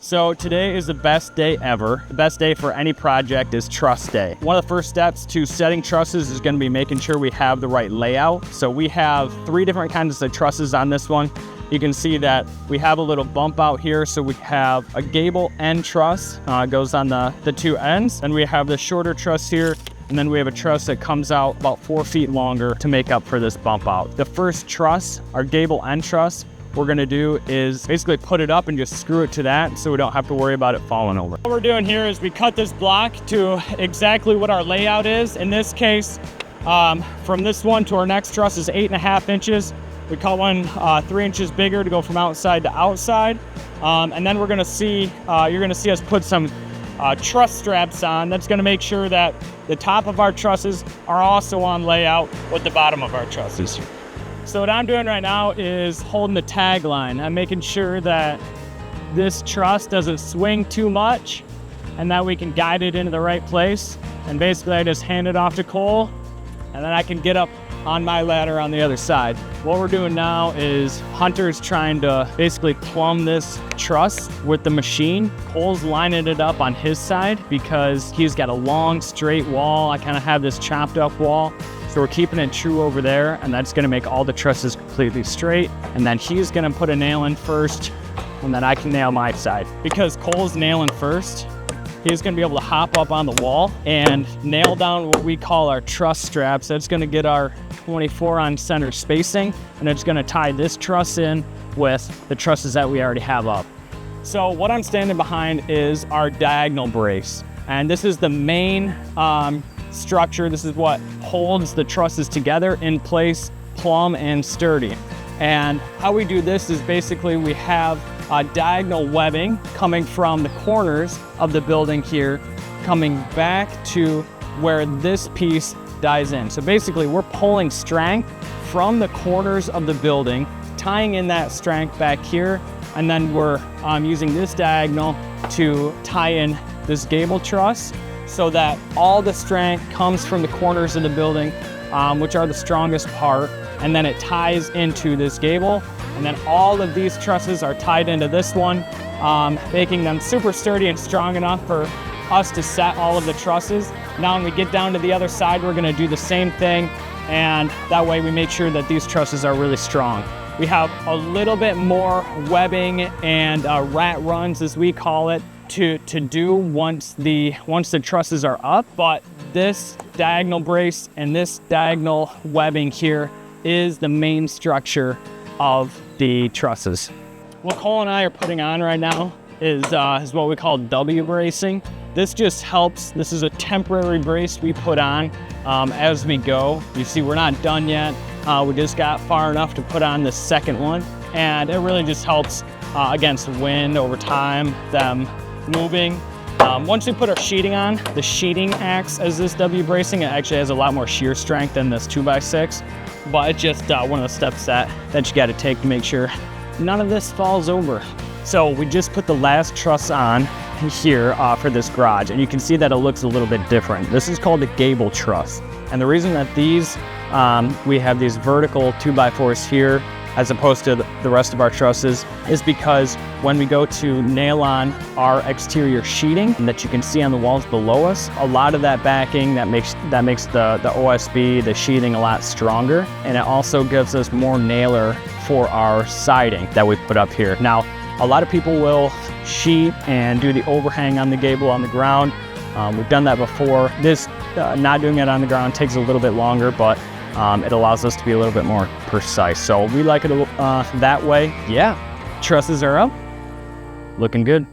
So today is the best day ever. The best day for any project is truss day. One of the first steps to setting trusses is going to be making sure we have the right layout. So we have 3 different kinds of trusses on this one. You can see that we have a little bump out here. So we have a gable end truss, goes on the 2 ends. And we have the shorter truss here. And then we have a truss that comes out about 4 feet longer to make up for this bump out. The first truss, our gable end truss, we're gonna do is basically put it up and just screw it to that so we don't have to worry about it falling over. What we're doing here is we cut this block to exactly what our layout is. In this case, from this one to our next truss is 8.5 inches. We cut one 3 inches bigger to go from outside to outside. And then we're gonna see, you're gonna see us put some truss straps on. That's gonna make sure that the top of our trusses are also on layout with the bottom of our trusses. So what I'm doing right now is holding the tag line. I'm making sure that this truss doesn't swing too much and that we can guide it into the right place. And basically I just hand it off to Cole and then I can get up on my ladder on the other side. What we're doing now is Hunter's trying to basically plumb this truss with the machine. Cole's lining it up on his side because he's got a long straight wall. I kind of have this chopped up wall. So we're keeping it true over there, and that's gonna make all the trusses completely straight. And then he's gonna put a nail in first, and then I can nail my side. Because Cole's nailing first, he's gonna be able to hop up on the wall and nail down what we call our truss straps. That's gonna get our 24 on center spacing, and it's gonna tie this truss in with the trusses that we already have up. So what I'm standing behind is our diagonal brace. And this is the main structure. This is what holds the trusses together in place, plumb and sturdy. And how we do this is basically we have diagonal webbing coming from the corners of the building here, coming back to where this piece dies in. So basically we're pulling strength from the corners of the building, tying in that strength back here, and then we're using this diagonal to tie in this gable truss so that all the strength comes from the corners of the building, which are the strongest part, and then it ties into this gable, and then all of these trusses are tied into this one, making them super sturdy and strong enough for us to set all of the trusses. Now when we get down to the other side, we're gonna do the same thing, and that way we make sure that these trusses are really strong. We have a little bit more webbing and rat runs, as we call it, to do once the trusses are up, but this diagonal brace and this diagonal webbing here is the main structure of the trusses. What Cole and I are putting on right now is what we call W bracing. This just helps. This is a temporary brace we put on as we go. You see, we're not done yet. We just got far enough to put on the second one, and it really just helps against wind over time, them moving. Once we put our sheeting on, the sheeting acts as this W bracing. It actually has a lot more shear strength than this 2x6, but it's just one of the steps that you got to take to make sure none of this falls over. So we just put the last truss on here for this garage, and you can see that it looks a little bit different. This is called the gable truss, and the reason that these we have these vertical 2x4s here as opposed to the rest of our trusses is because when we go to nail on our exterior sheeting that you can see on the walls below us, a lot of that backing that makes the OSB, the sheeting, a lot stronger, and it also gives us more nailer for our siding that we put up here. Now, a lot of people will sheet and do the overhang on the gable on the ground. We've done that before. This not doing it on the ground takes a little bit longer, but it allows us to be a little bit more precise. So we like it that way. Yeah, trusses are up, looking good.